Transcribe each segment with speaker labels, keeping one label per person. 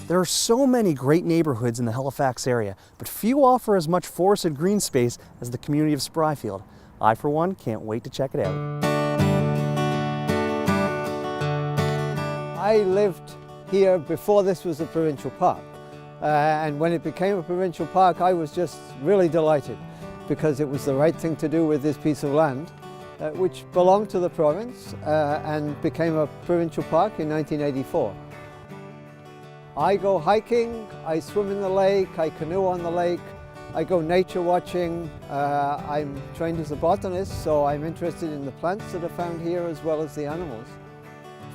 Speaker 1: There are so many great neighborhoods in the Halifax area, but few offer as much forested green space as the community of Spryfield. I, for one, can't wait to check it out.
Speaker 2: I lived here before this was a provincial park, and when it became a provincial park I was just really delighted because it was the right thing to do with this piece of land, which belonged to the province and became a provincial park in 1984. I go hiking, I swim in the lake, I canoe on the lake, I go nature watching. I'm trained as a botanist, so I'm interested in the plants that are found here as well as the animals.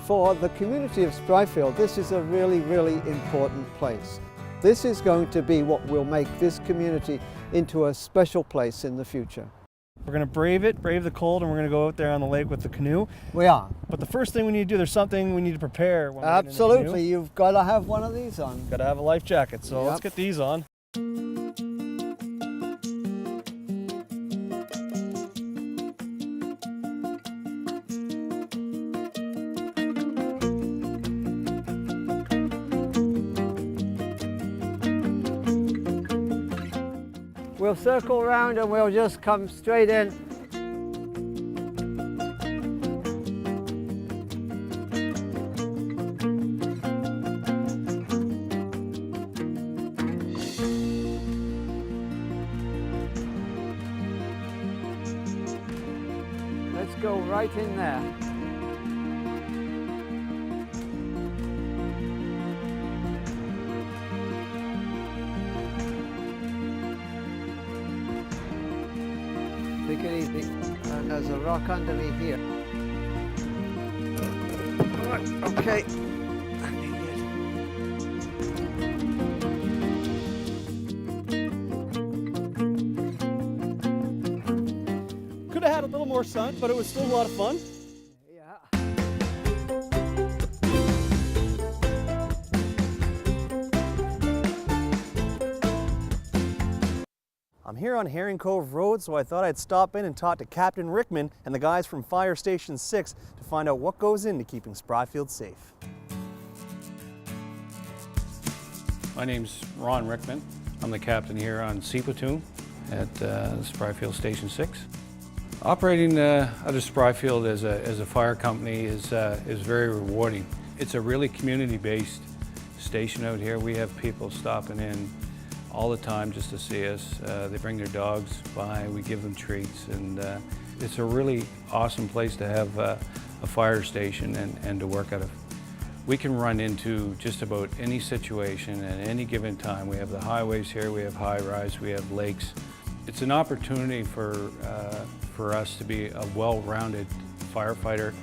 Speaker 2: For the community of Spryfield, this is a really, really important place. This is going to be what will make this community into a special place in the future.
Speaker 1: We're going to brave the cold, and we're going to go out there on the lake with the canoe.
Speaker 2: We are.
Speaker 1: But the first thing we need to do, there's something we need to prepare. When
Speaker 2: Absolutely, you've got to have one of these on.
Speaker 1: Got to have a life jacket, so let's get these on.
Speaker 2: We'll circle around and we'll just come straight in. Let's go right in there. Take it easy. And there's a rock under me here. Okay.
Speaker 1: Could have had a little more sun, but it was still a lot of fun.
Speaker 2: Yeah.
Speaker 1: I'm here on Herring Cove Road, so I thought I'd stop in and talk to Captain Rickman and the guys from Fire Station 6 to find out what goes into keeping Spryfield safe.
Speaker 3: My name's Ron Rickman. I'm the captain here on C Platoon at Spryfield Station 6. Operating out of Spryfield as a fire company is very rewarding. It's a really community-based station out here. We have people stopping in all the time just to see us. They bring their dogs by, we give them treats, and it's a really awesome place to have a fire station and to work out of. We can run into just about any situation at any given time. We have the highways here, we have high-rise, we have lakes. It's an opportunity for us to be a well-rounded firefighter,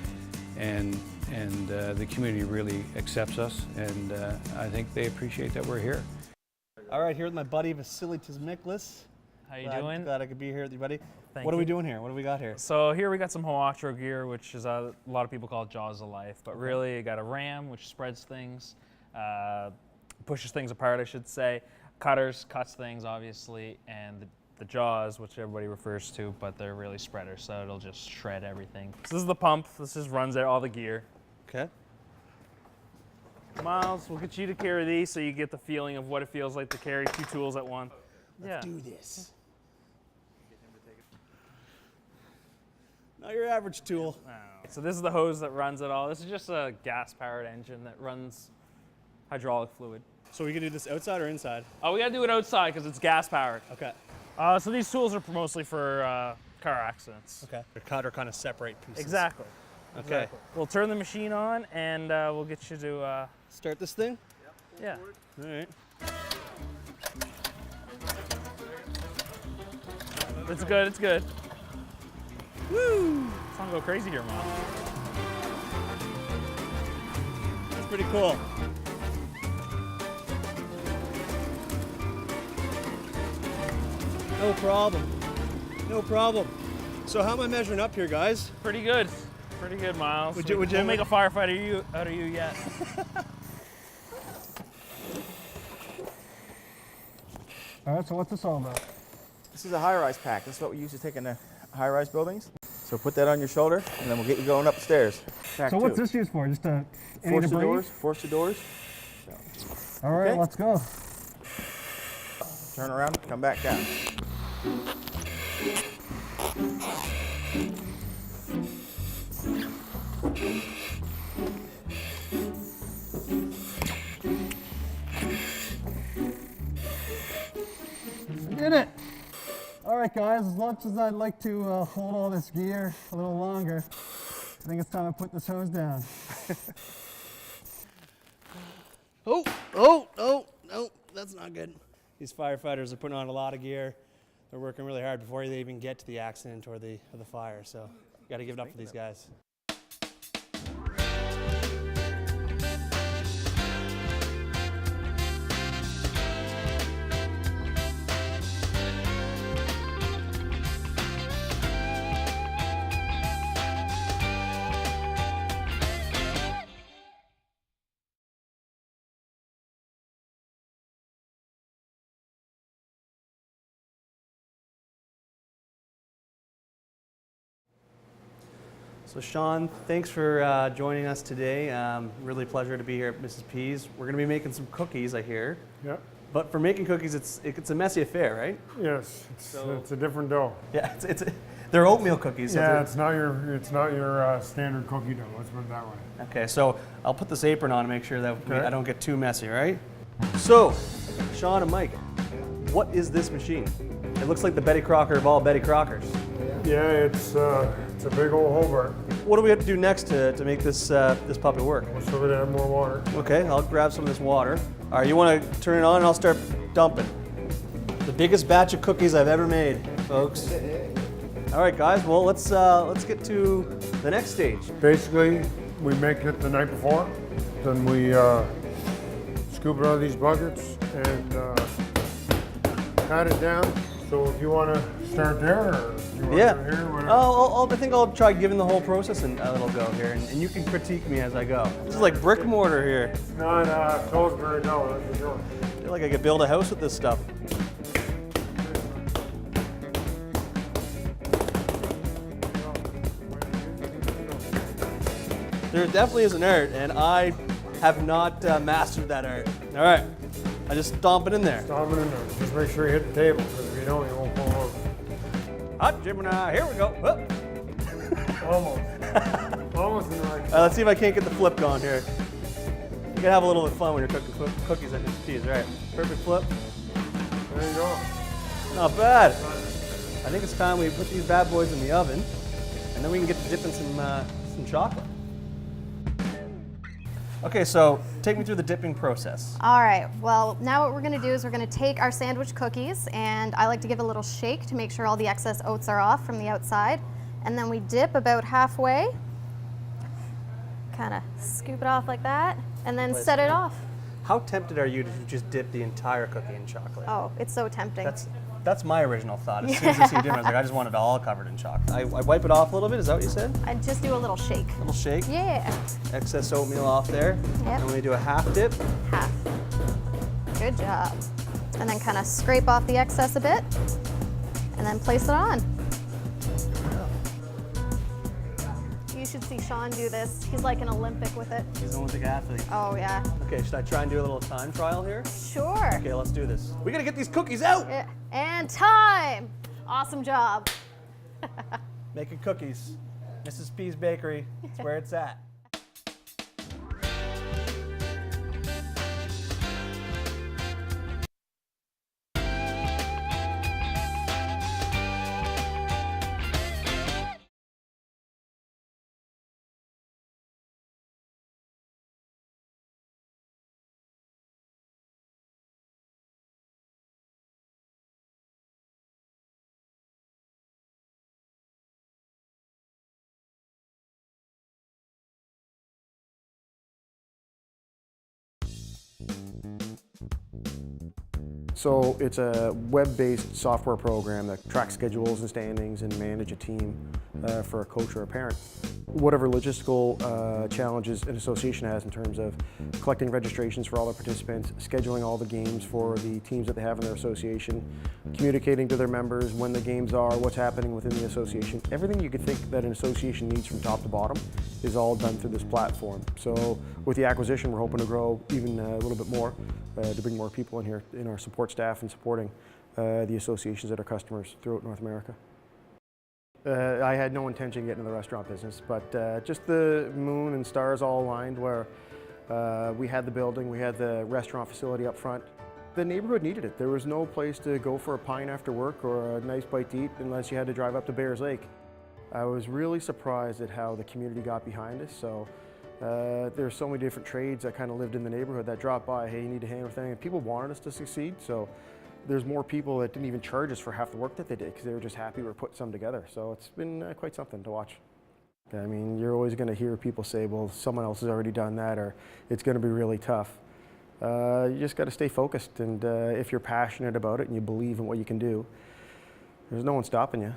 Speaker 3: and the community really accepts us, and I think they appreciate that we're here.
Speaker 1: All right, here with my buddy Vasily Tizmiklis.
Speaker 4: How you doing?
Speaker 1: Glad I could be here with you, buddy.
Speaker 4: Thank
Speaker 1: What are we
Speaker 4: you.
Speaker 1: doing here? What do we got here?
Speaker 4: So here we got some Hoatro gear, which is a lot of people call it Jaws of Life, but really you got a ram, which spreads things, pushes things apart, I should say. Cutters, cuts things, obviously, and the jaws, which everybody refers to, but they're really spreaders, so it'll just shred everything. So this is the pump. This just runs out all the gear.
Speaker 1: Okay.
Speaker 4: Miles, we'll get you to carry these so you get the feeling of what it feels like to carry two tools at once.
Speaker 1: Let's do this. Not your average tool.
Speaker 4: So this is the hose that runs it all. This is just a gas-powered engine that runs hydraulic fluid.
Speaker 1: So we can do this outside or inside?
Speaker 4: Oh, we gotta do it outside because it's gas-powered.
Speaker 1: Okay.
Speaker 4: So these tools are mostly for car accidents.
Speaker 1: Okay. They're cut or kind of separate pieces.
Speaker 4: Exactly.
Speaker 1: Okay.
Speaker 4: Exactly. We'll turn the machine on and we'll get you to...
Speaker 1: Start this thing?
Speaker 4: Yeah.
Speaker 1: All right.
Speaker 4: It's good, it's good. Woo! Let's not go crazy here, Mom.
Speaker 1: That's pretty cool. No problem. No problem. So how am I measuring up here, guys?
Speaker 4: Pretty good. Pretty good, Miles.
Speaker 1: Would you
Speaker 4: we'll make a firefighter out of you yet.
Speaker 1: All right, so what's this all about?
Speaker 5: This is a high-rise pack. This is what we use to take into high-rise buildings. So put that on your shoulder, and then we'll get you going up the stairs. Pack
Speaker 1: So what's
Speaker 5: two.
Speaker 1: this used for? Just to
Speaker 5: Force the doors. Force the doors. So.
Speaker 6: All right,
Speaker 5: Okay.
Speaker 6: let's go.
Speaker 5: Turn around, come back down.
Speaker 6: Did it. All right, guys, as much as I'd like to hold all this gear a little longer, I think it's time to put this hose down.
Speaker 1: Oh, no, that's not good. These firefighters are putting on a lot of gear. They're working really hard before they even get to the accident or the fire, so got to give it up for these guys. So Sean, thanks for joining us today. Really a pleasure to be here at Mrs. P's. We're going to be making some cookies, I hear.
Speaker 7: Yeah.
Speaker 1: But for making cookies, it's a messy affair, right?
Speaker 7: Yes. It's a different dough.
Speaker 1: Yeah, they're oatmeal cookies. So
Speaker 7: Yeah. It's not your standard cookie dough. Let's put it that way.
Speaker 1: Okay, so I'll put this apron on to make sure that
Speaker 7: Okay.
Speaker 1: I don't get too messy, right? So, Sean and Mike, what is this machine? It looks like the Betty Crocker of all Betty Crockers.
Speaker 7: Yeah. It's a big old Hobart.
Speaker 1: What do we have to do next to make this this puppy work?
Speaker 7: We'll still gonna add more water.
Speaker 1: Okay, I'll grab some of this water. All right, you want to turn it on and I'll start dumping. The biggest batch of cookies I've ever made, folks. All right, guys. Well, let's get to the next stage.
Speaker 7: Basically, we make it the night before. Then we scoop it out of these buckets and pat it down. So if you want to start there, or if you want
Speaker 1: Yeah.
Speaker 7: to here, whatever.
Speaker 1: I think I'll try giving the whole process a little go here, and you can critique me as I go. This is like brick mortar here.
Speaker 7: It's not Pillsbury dough, that's for sure.
Speaker 1: I feel like I could build a house with this stuff. There definitely is an art, and I have not mastered that art. All right, I just stomp it in there.
Speaker 7: Stomp it in there. Just make sure you hit the table, because if you don't, you won't fall over.
Speaker 1: Hot Gemini, here we go. Whoop.
Speaker 7: Almost. Almost in the right
Speaker 1: Let's see if I can't get the flip going here. You gotta have a little bit of fun when you're cooking cookies at Mrs. P's. All right, perfect flip.
Speaker 7: There you go.
Speaker 1: Not bad. I think it's time we put these bad boys in the oven, and then we can get to dipping some chocolate. Okay, so take me through the dipping process.
Speaker 8: All right, well, now what we're gonna do is we're gonna take our sandwich cookies, and I like to give a little shake to make sure all the excess oats are off from the outside. And then we dip about halfway, kind of scoop it off like that, and then set it off.
Speaker 1: How tempted are you to just dip the entire cookie in chocolate?
Speaker 8: Oh, it's so tempting.
Speaker 1: That's my original thought. As soon as I see dipping, I was like, I just want it all covered in chocolate. I wipe it off a little bit, is that what you said?
Speaker 8: I just do a little shake.
Speaker 1: A little shake?
Speaker 8: Yeah,
Speaker 1: Excess oatmeal off there.
Speaker 8: Yep.
Speaker 1: And we do a half dip.
Speaker 8: half. Good job. And then kind of scrape off the excess a bit, and then place it on. You should see Sean do this. He's like an Olympic with it.
Speaker 1: He's an Olympic athlete.
Speaker 8: Oh yeah,
Speaker 1: Okay, should I try and do a little time trial here?
Speaker 8: sure.
Speaker 1: Okay, let's do this. We gotta get these cookies out!
Speaker 8: Yeah. And time. Awesome job.
Speaker 1: Making cookies. Mrs. P's Bakery, it's where it's at.
Speaker 9: So it's a web-based software program that tracks schedules and standings and manage a team for a coach or a parent. Whatever logistical challenges an association has in terms of collecting registrations for all the participants, scheduling all the games for the teams that they have in their association, communicating to their members when the games are, what's happening within the association. Everything you could think that an association needs from top to bottom is all done through this platform. So with the acquisition, we're hoping to grow even a little bit more. to bring more people in here, in our support staff and supporting the associations that are customers throughout North America. I had no intention of getting into the restaurant business, but just the moon and stars all aligned where we had the building, we had the restaurant facility up front. The neighborhood needed it. There was no place to go for a pint after work or a nice bite to eat unless you had to drive up to Bears Lake. I was really surprised at how the community got behind us. So there's so many different trades that kind of lived in the neighborhood that dropped by, hey, you need a hand with anything, and people wanted us to succeed. So there's more people that didn't even charge us for half the work that they did because they were just happy we were putting some together. So it's been quite something to watch. I mean, you're always going to hear people say, well, someone else has already done that, or it's going to be really tough. You just got to stay focused, and if you're passionate about it and you believe in what you can do, there's no one stopping you.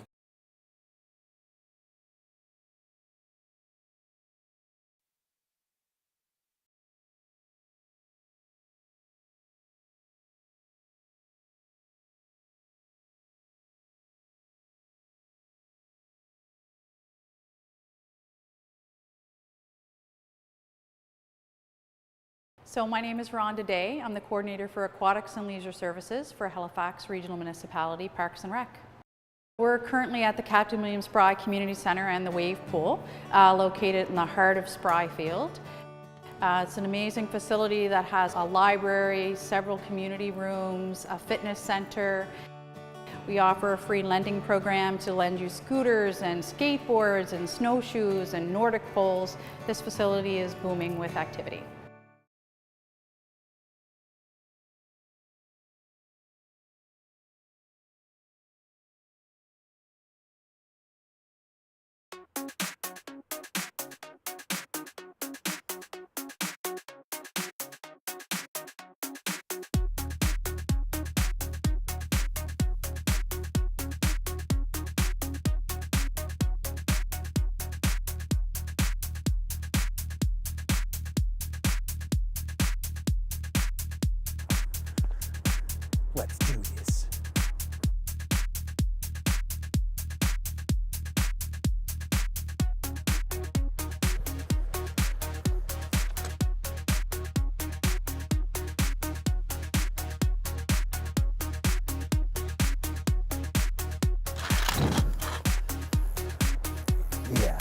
Speaker 10: So my name is Rhonda Day. I'm the coordinator for Aquatics and Leisure Services for Halifax Regional Municipality Parks and Rec. We're currently at the Captain William Spry Community Centre and the Wave Pool, located in the heart of Spryfield. It's an amazing facility that has a library, several community rooms, a fitness centre. We offer a free lending program to lend you scooters and skateboards and snowshoes and Nordic poles. This facility is booming with activity.
Speaker 1: Let's do this. Yeah.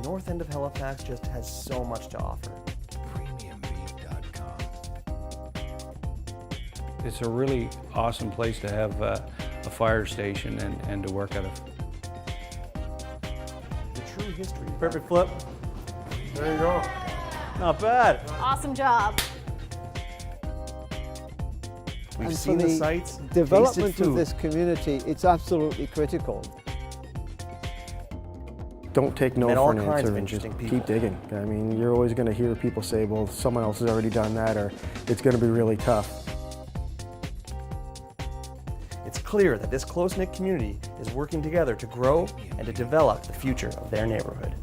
Speaker 1: The north end of Halifax just has so much to offer.
Speaker 3: It's a really awesome place to have a fire station and to work out of.
Speaker 1: The true history. Perfect flip.
Speaker 7: There you go.
Speaker 1: Not bad.
Speaker 8: Awesome job.
Speaker 1: We've
Speaker 2: And
Speaker 1: seen
Speaker 2: for
Speaker 1: the sights.
Speaker 2: Development
Speaker 1: tasted
Speaker 2: of
Speaker 1: food.
Speaker 2: this community, it's absolutely critical.
Speaker 9: Don't take no
Speaker 1: Met
Speaker 9: for
Speaker 1: all
Speaker 9: an
Speaker 1: kinds
Speaker 9: answer
Speaker 1: of
Speaker 9: and just
Speaker 1: interesting people.
Speaker 9: keep digging. I mean, you're always going to hear people say, well, someone else has already done that, or it's going to be really tough.
Speaker 1: It's clear that this close-knit community is working together to grow and to develop the future of their neighborhood.